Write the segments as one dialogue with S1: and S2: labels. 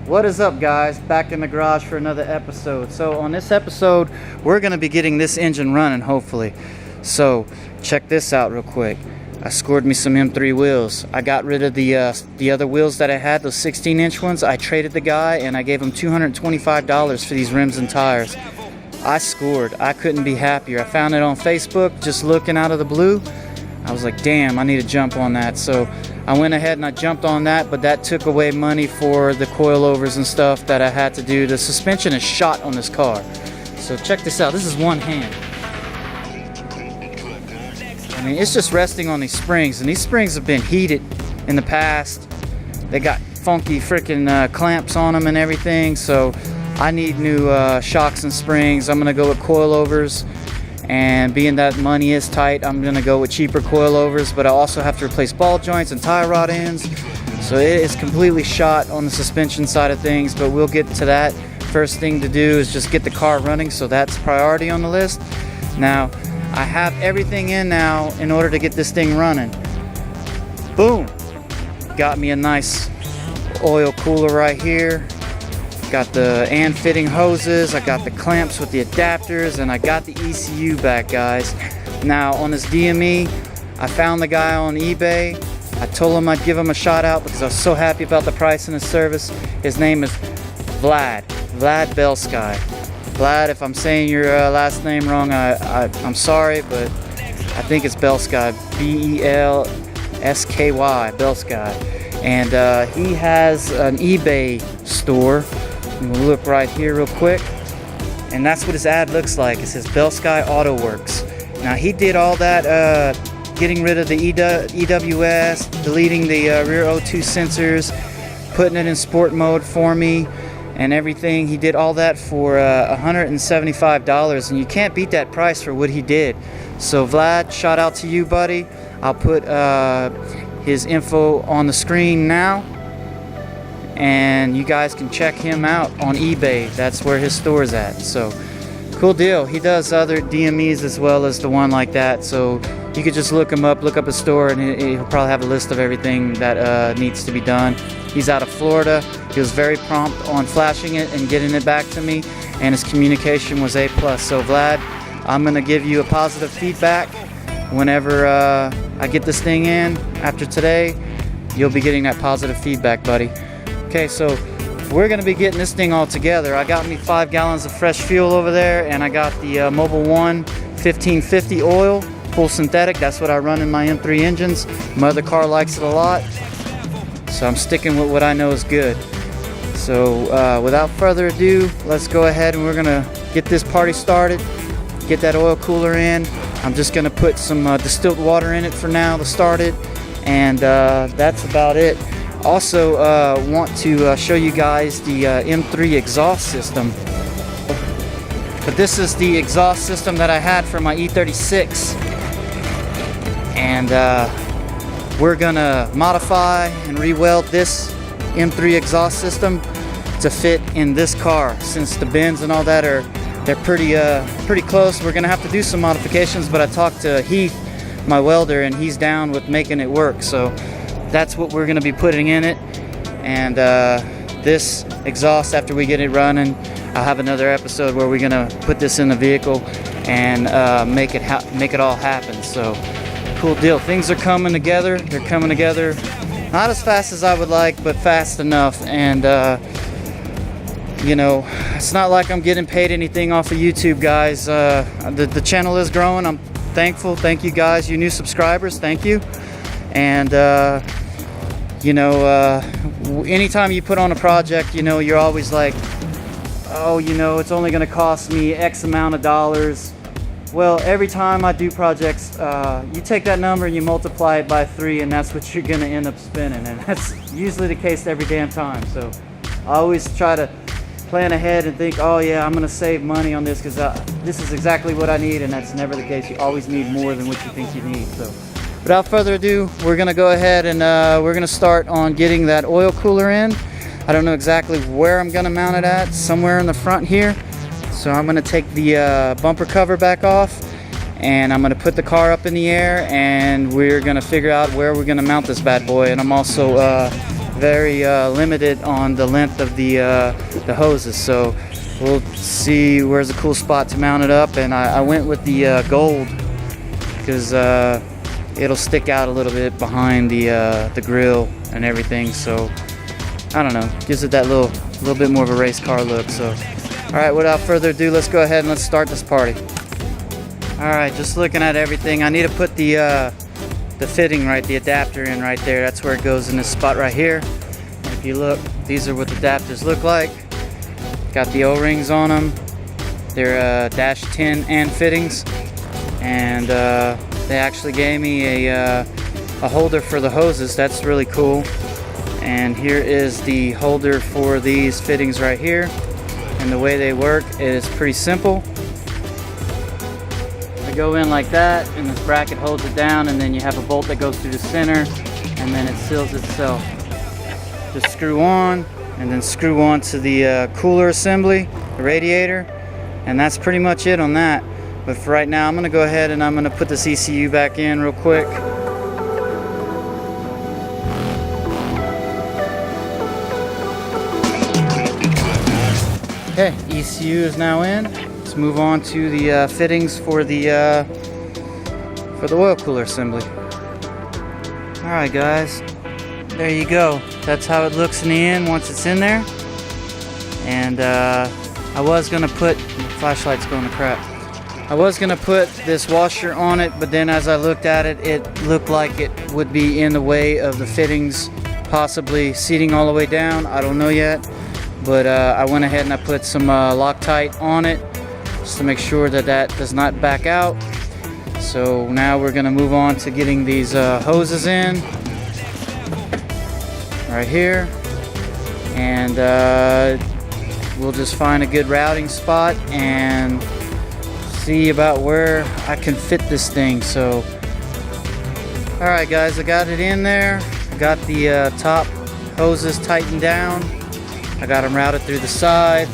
S1: What is up, guys? Back in the garage for another episode. So on this episode, we're going to be getting this engine running, hopefully. So check this out real quick. I scored me some M3 wheels. I got rid of the other wheels that I had, those 16-inch ones. I traded the guy and I gave him $225 for these rims and tires. I scored. I couldn't be happier. I found it on Facebook just looking out of the blue. I was like, damn, I need to jump on that. So I went ahead and I jumped on that, but that took away money for the coilovers and stuff that I had to do. The suspension is shot on this car. So check this out. This is one hand. I mean, it's just resting on these springs, and these springs have been heated in the past. They got funky freaking clamps on them and everything, so I need new shocks and springs. I'm gonna go with coilovers, and being that money is tight, I'm gonna go with cheaper coilovers, but I also have to replace ball joints and tie rod ends, so it is completely shot on the suspension side of things, but we'll get to that. First thing to do is just get the car running, so that's priority on the list. Now I have everything in now in order to get this thing running. Boom! Got me a nice oil cooler right here. Got the and fitting hoses, I got the clamps with the adapters, and I got the ECU back, guys. Now on this DME, I found the guy on eBay. I told him I'd give him a shout out because I was so happy about the price and the service. His name is Vlad Belsky. Vlad, if I'm saying your last name wrong, I'm sorry, but I think it's Belsky, B-E-L-S-K-Y, Belsky. And he has an eBay store. We'll look right here real quick, and that's what his ad looks like. It says Belsky Auto Works. Now he did all that, getting rid of the EWS, deleting the rear O2 sensors, putting it in sport mode for me, and everything. He did all that for $175, and you can't beat that price for what he did. So Vlad, shout out to you, buddy. I'll put his info on the screen now, and you guys can check him out on eBay. That's where his store's at. So cool deal. He does other DMEs as well as the one like that, so you could just look him up, look up his store, and he'll probably have a list of everything that needs to be done. He's out of Florida. He was very prompt on flashing it and getting it back to me, and his communication was A+. So Vlad, I'm gonna give you a positive feedback whenever I get this thing in. After today, you'll be getting that positive feedback, buddy. Okay, so we're gonna be getting this thing all together. I got me 5 gallons of fresh fuel over there, and I got the Mobil 1 1550 oil, full synthetic. That's what I run in my M3 engines. My other car likes it a lot, so I'm sticking with what I know is good. So without further ado, let's go ahead and we're gonna get this party started, get that oil cooler in. I'm just gonna put some distilled water in it for now to start it, and that's about it. Also want to show you guys the M3 exhaust system. But this is the exhaust system that I had for my E36, and we're gonna modify and re-weld this M3 exhaust system to fit in this car. Since the bends and all that they're pretty close, we're gonna have to do some modifications, but I talked to Heath, my welder, and he's down with making it work. So that's what we're gonna be putting in it. And this exhaust, after we get it running, I'll have another episode where we're gonna put this in the vehicle and make it all happen. So cool deal. Things are coming together. They're coming together, not as fast as I would like, but fast enough. And you know, it's not like I'm getting paid anything off of YouTube, guys. The channel is growing. I'm thankful. Thank you, guys. You new subscribers, thank you. And you know, anytime you put on a project, you know, you're always like, oh, you know, it's only going to cost me X amount of dollars, Well, every time I do projects, you take that number and you multiply it by 3, and that's what you're gonna end up spending, and that's usually the case every damn time. So I always try to plan ahead and think, oh yeah, I'm gonna save money on this because this is exactly what I need, and that's never the case. You always need more than what you think you need. So without further ado, we're gonna go ahead and we're gonna start on getting that oil cooler in. I don't know exactly where I'm gonna mount it at, somewhere in the front here. So I'm gonna take the bumper cover back off, and I'm gonna put the car up in the air, and we're gonna figure out where we're gonna mount this bad boy. And I'm also very limited on the length of the hoses, so we'll see where's a cool spot to mount it up. And I went with the gold because it'll stick out a little bit behind the grill and everything. So I don't know, gives it that little bit more of a race car look. So all right, without further ado, let's go ahead and let's start this party. All right, just looking at everything, I need to put the fitting right, the adapter in right there. That's where it goes, in this spot right here. And if you look, these are what the adapters look like. Got the O-rings on them. They're dash 10 and fittings, and they actually gave me a holder for the hoses. That's really cool. And here is the holder for these fittings right here. And the way they work is pretty simple. They go in like that, and this bracket holds it down, and then you have a bolt that goes through the center, and then it seals itself. Just screw on, and then screw on to the cooler assembly, the radiator, and that's pretty much it on that. But for right now, I'm gonna go ahead and I'm gonna put this ECU back in real quick. Okay, ECU is now in. Let's move on to the fittings for the oil cooler assembly. All right, guys, there you go. That's how it looks in the end once it's in there. And I was gonna put, the flashlight's going to crap. I was gonna put this washer on it, but then as I looked at it, it looked like it would be in the way of the fittings, possibly seating all the way down. I don't know yet. But I went ahead and I put some Loctite on it just to make sure that that does not back out. So now we're gonna move on to getting these hoses in right here, and we'll just find a good routing spot and see about where I can fit this thing. So all right, guys, I got it in there. I got the top hoses tightened down. I got them routed through the side,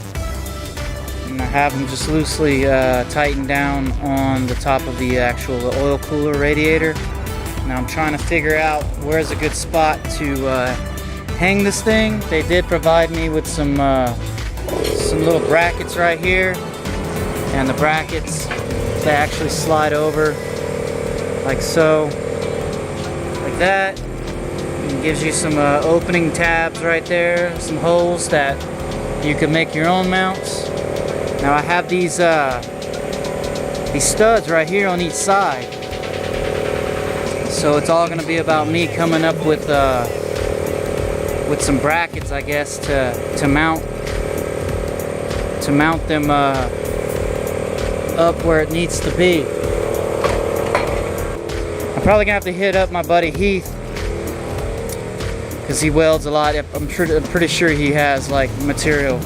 S1: and I have them just loosely tightened down on the top of the actual oil cooler radiator. Now I'm trying to figure out where's a good spot to hang this thing. They did provide me with some little brackets right here, and the brackets, they actually slide over like so, like that. It gives you some opening tabs right there, some holes that you can make your own mounts. Now I have these studs right here on each side, so it's all going to be about me coming up with some brackets, I guess, to mount them up where it needs to be. I'm probably gonna have to hit up my buddy Heath, because he welds a lot. I'm pretty sure he has like material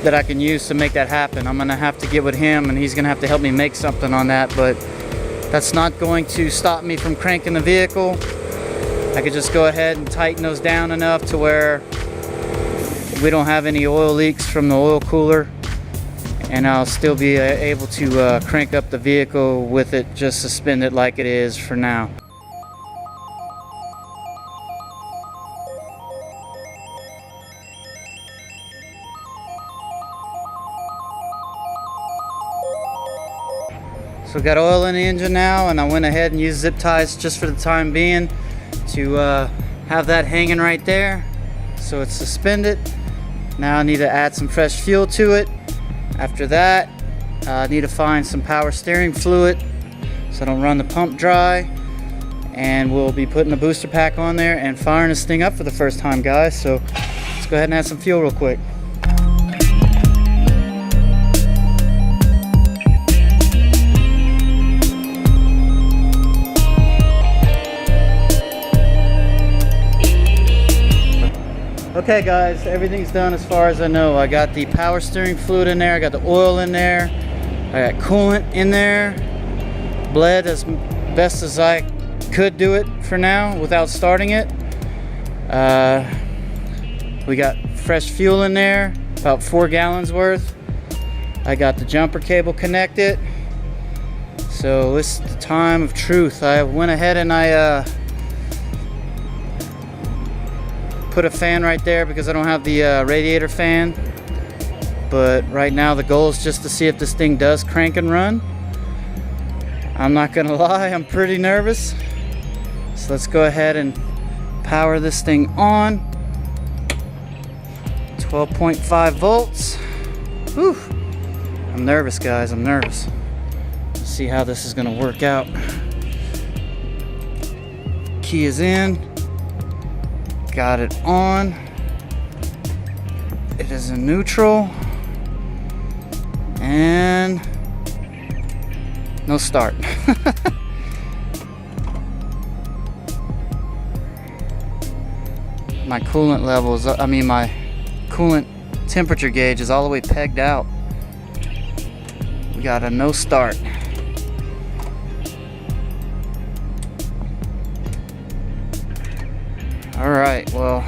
S1: that I can use to make that happen. I'm gonna have to get with him, and he's gonna have to help me make something on that, but that's not going to stop me from cranking the vehicle. I could just go ahead and tighten those down enough to where we don't have any oil leaks from the oil cooler, and I'll still be able to crank up the vehicle with it just suspended like it is for now. So got oil in the engine now, and I went ahead and used zip ties just for the time being to have that hanging right there so it's suspended. Now I need to add some fresh fuel to it. After that, I need to find some power steering fluid so I don't run the pump dry, and we'll be putting the booster pack on there and firing this thing up for the first time, guys. So let's go ahead and add some fuel real quick. Okay guys, everything's done as far as I know. I got the power steering fluid in there, I got the oil in there, I got coolant in there. Bled as best as I could do it for now without starting it. We got fresh fuel in there, about 4 gallons worth. I got the jumper cable connected. So this is the time of truth. I went ahead and I put a fan right there because I don't have the radiator fan. But right now the goal is just to see if this thing does crank and run. I'm not gonna lie, I'm pretty nervous. So let's go ahead and power this thing on. 12.5 volts. Whew. I'm nervous, guys, I'm nervous. Let's see how this is gonna work out. Key is in. Got it on. It is in neutral. And no start. My coolant levels, my coolant temperature gauge is all the way pegged out. We got a no start. All right, well,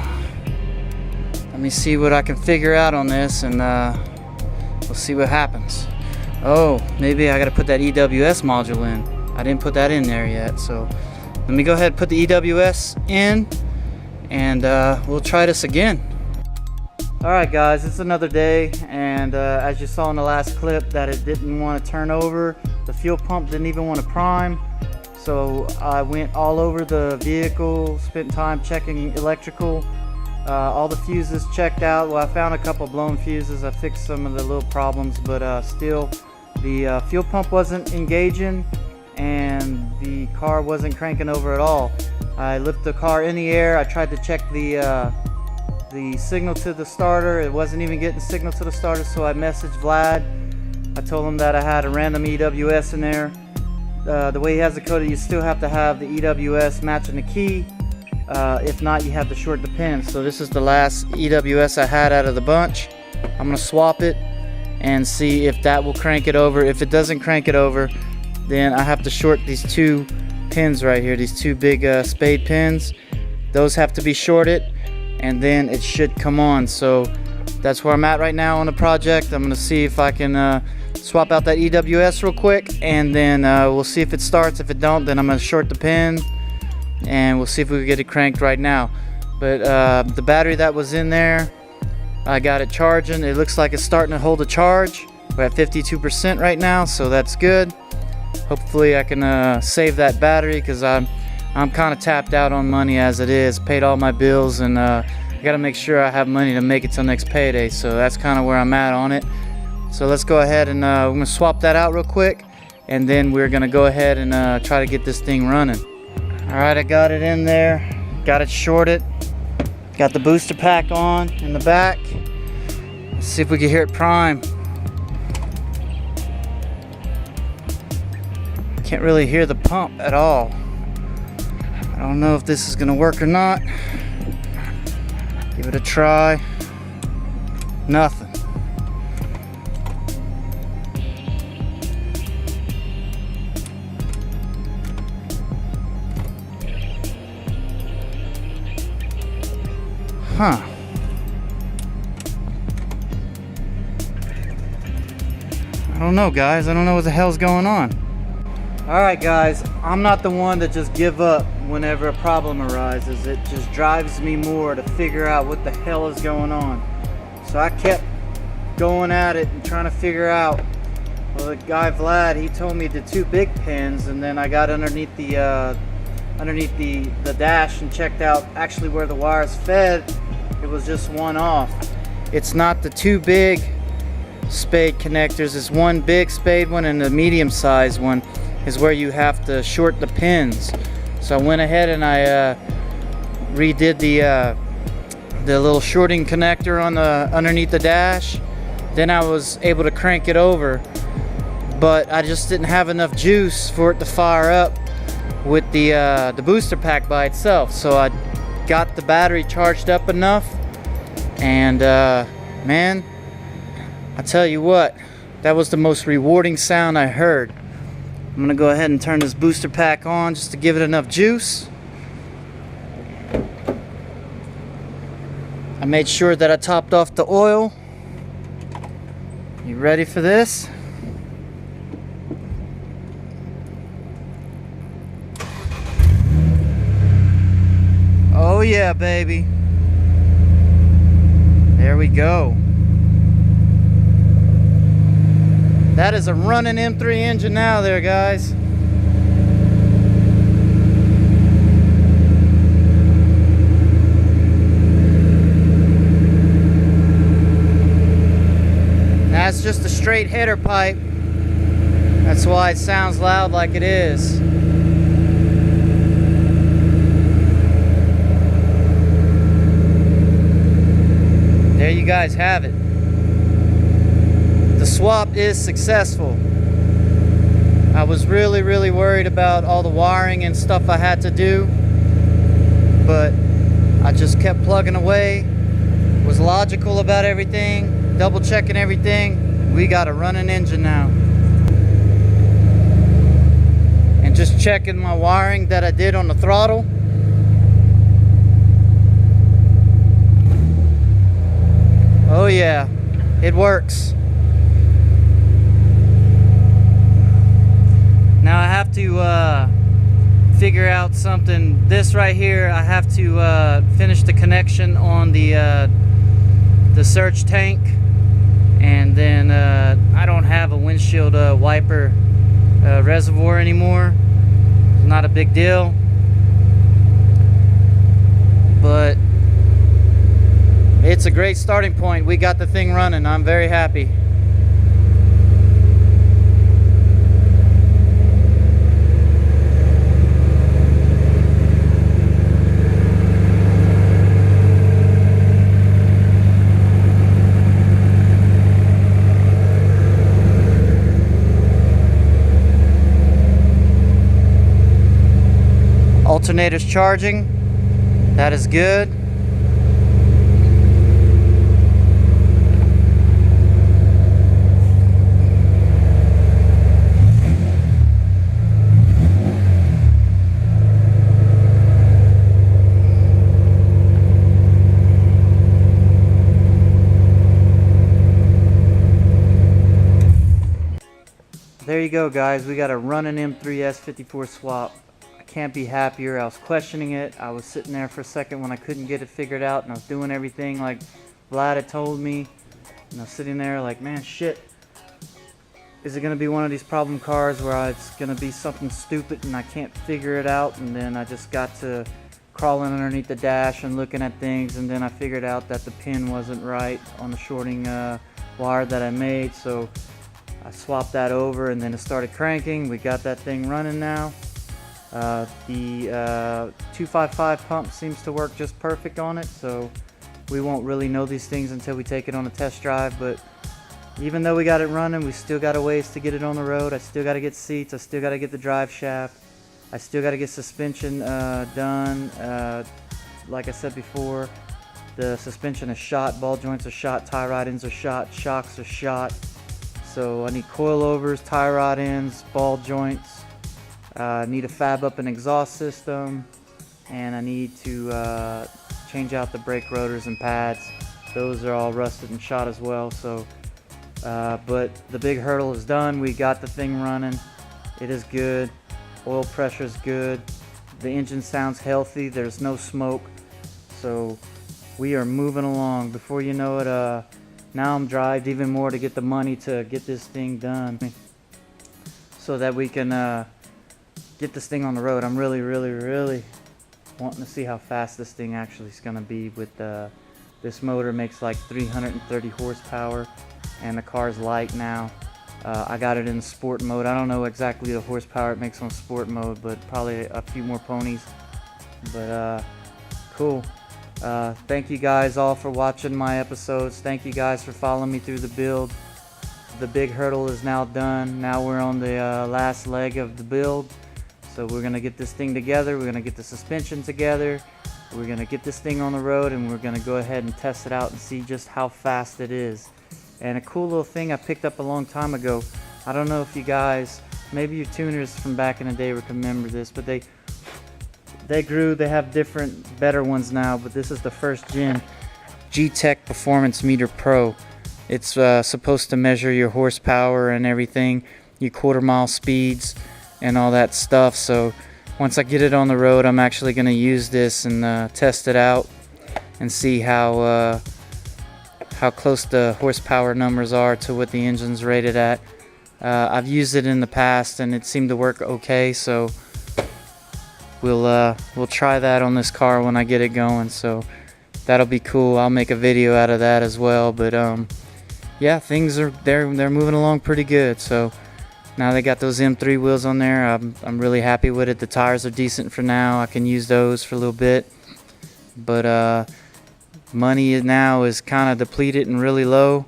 S1: let me see what I can figure out on this, and we'll see what happens. Oh, maybe I gotta put that EWS module in. I didn't put that in there yet, so let me go ahead and put the EWS in, and we'll try this again. Alright guys, it's another day, and as you saw in the last clip that it didn't want to turn over. The fuel pump didn't even want to prime. So I went all over the vehicle, spent time checking electrical. All the fuses checked out. Well, I found a couple blown fuses. I fixed some of the little problems, but still the fuel pump wasn't engaging and the car wasn't cranking over at all. I lifted the car in the air. I tried to check the signal to the starter. It wasn't even getting signal to the starter, so I messaged Vlad. I told him that I had a random EWS in there. The way he has it coded, you still have to have the EWS matching the key. If not, you have to short the pin. So this is the last EWS I had out of the bunch. I'm gonna swap it and see if that will crank it over. If it doesn't crank it over, then I have to short these 2 pins right here, these 2 big spade pins. Those have to be shorted, and then it should come on. So that's where I'm at right now on the project. I'm gonna see if I can swap out that EWS real quick, and then we'll see if it starts. If it don't, then I'm gonna short the pin, and we'll see if we can get it cranked right now. But the battery that was in there, I got it charging. It looks like it's starting to hold a charge. We're at 52% right now, so that's good. Hopefully I can save that battery, because I'm kind of tapped out on money as it is. Paid all my bills, and I gotta make sure I have money to make it till next payday. So that's kind of where I'm at on it. So let's go ahead and we're gonna swap that out real quick, and then we're gonna go ahead and try to get this thing running. All right, I got it in there, got it shorted, got the booster pack on in the back. Let's see if we can hear it prime. Can't really hear the pump at all. I don't know if this is gonna work or not. Give it a try. Nothing. Huh. I don't know, guys. I don't know what the hell's going on. Alright guys, I'm not the one to just give up whenever a problem arises. It just drives me more to figure out what the hell is going on. So I kept going at it and trying to figure out. Well, the guy Vlad, he told me the 2 big pins, and then I got underneath the dash and checked out actually where the wires fed. It was just one off. It's not the 2 big spade connectors. It's one big spade one, and the medium sized one is where you have to short the pins. So I went ahead and I redid the little shorting connector on the underneath the dash. Then I was able to crank it over, but I just didn't have enough juice for it to fire up with the booster pack by itself. So I got the battery charged up enough, And man, I tell you what, that was the most rewarding sound I heard. I'm gonna go ahead and turn this booster pack on just to give it enough juice. I made sure that I topped off the oil. You ready for this? Oh yeah, baby. There we go. That is a running M3 engine now there, guys. That's just a straight header pipe. That's why it sounds loud like it is. There you guys have it. The swap is successful. I was really worried about all the wiring and stuff I had to do, but I just kept plugging away, was logical about everything, double checking everything. We got a running engine now. And just checking my wiring that I did on the throttle. Oh yeah, it works. Now I have to figure out something. This right here, I have to finish the connection on the surge tank, and then I don't have a windshield wiper reservoir anymore. Not a big deal, but it's a great starting point. We got the thing running. I'm very happy. Alternator's charging. That is good. There you go, guys. We got a running M3 S54 swap. Can't be happier. I was questioning it. I was sitting there for a second when I couldn't get it figured out, and I was doing everything like Vlad had told me, and I was sitting there like, man, shit, is it gonna be one of these problem cars where it's gonna be something stupid and I can't figure it out? And then I just got to crawling underneath the dash and looking at things, and then I figured out that the pin wasn't right on the shorting wire that I made, so I swapped that over, and then it started cranking. We got that thing running now. The 255 pump seems to work just perfect on it, so we won't really know these things until we take it on a test drive. But even though we got it running, we still got a ways to get it on the road. I still got to get seats, I still got to get the drive shaft, I still got to get suspension done. Like I said before, the suspension is shot, ball joints are shot, tie rod ends are shot, shocks are shot. So I need coilovers, tie rod ends, ball joints. I need to fab up an exhaust system, and I need to change out the brake rotors and pads. Those are all rusted and shot as well. So, but the big hurdle is done. We got the thing running. It is good. Oil pressure is good. The engine sounds healthy. There's no smoke. So we are moving along. Before you know it, now I'm driving even more to get the money to get this thing done, so that we can get this thing on the road. I'm really wanting to see how fast this thing actually is going to be. With this motor makes like 330 horsepower, and the car's light now. I got it in sport mode. I don't know exactly the horsepower it makes on sport mode, but probably a few more ponies. But cool. Thank you guys all for watching my episodes. Thank you guys for following me through the build. The big hurdle is now done. Now we're on the last leg of the build. So we're gonna get this thing together. We're gonna get the suspension together. We're gonna get this thing on the road and we're gonna go ahead and test it out and see just how fast it is. And a cool little thing I picked up a long time ago, I don't know if you guys, maybe your tuners from back in the day would remember this, but they have different better ones now, but this is the first gen G-Tech Performance Meter Pro. It's supposed to measure your horsepower and everything, your quarter-mile speeds and all that stuff. So once I get it on the road, I'm actually going to use this and test it out and see how close the horsepower numbers are to what the engine's rated at. I've used it in the past and it seemed to work okay, so we'll try that on this car when I get it going. So that'll be cool. I'll make a video out of that as well. But yeah, things are they're moving along pretty good. So now they got those M3 wheels on there. I'm really happy with it. The tires are decent for now. I can use those for a little bit. But money now is kind of depleted and really low.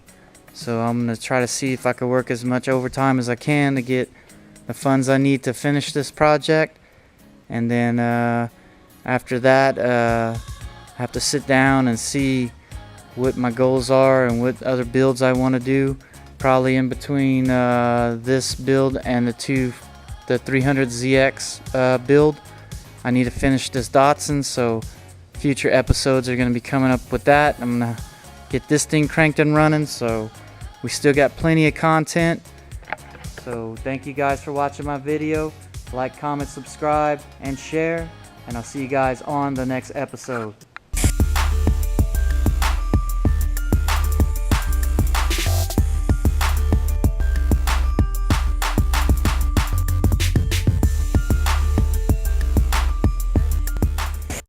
S1: So I'm gonna try to see if I can work as much overtime as I can to get the funds I need to finish this project. And then after that, I have to sit down and see what my goals are and what other builds I want to do. Probably in between this build and the 300ZX build, I need to finish this Datsun. So future episodes are going to be coming up with that. I'm going to get this thing cranked and running. So we still got plenty of content. So thank you guys for watching my video. Like, comment, subscribe, and share. And I'll see you guys on the next episode.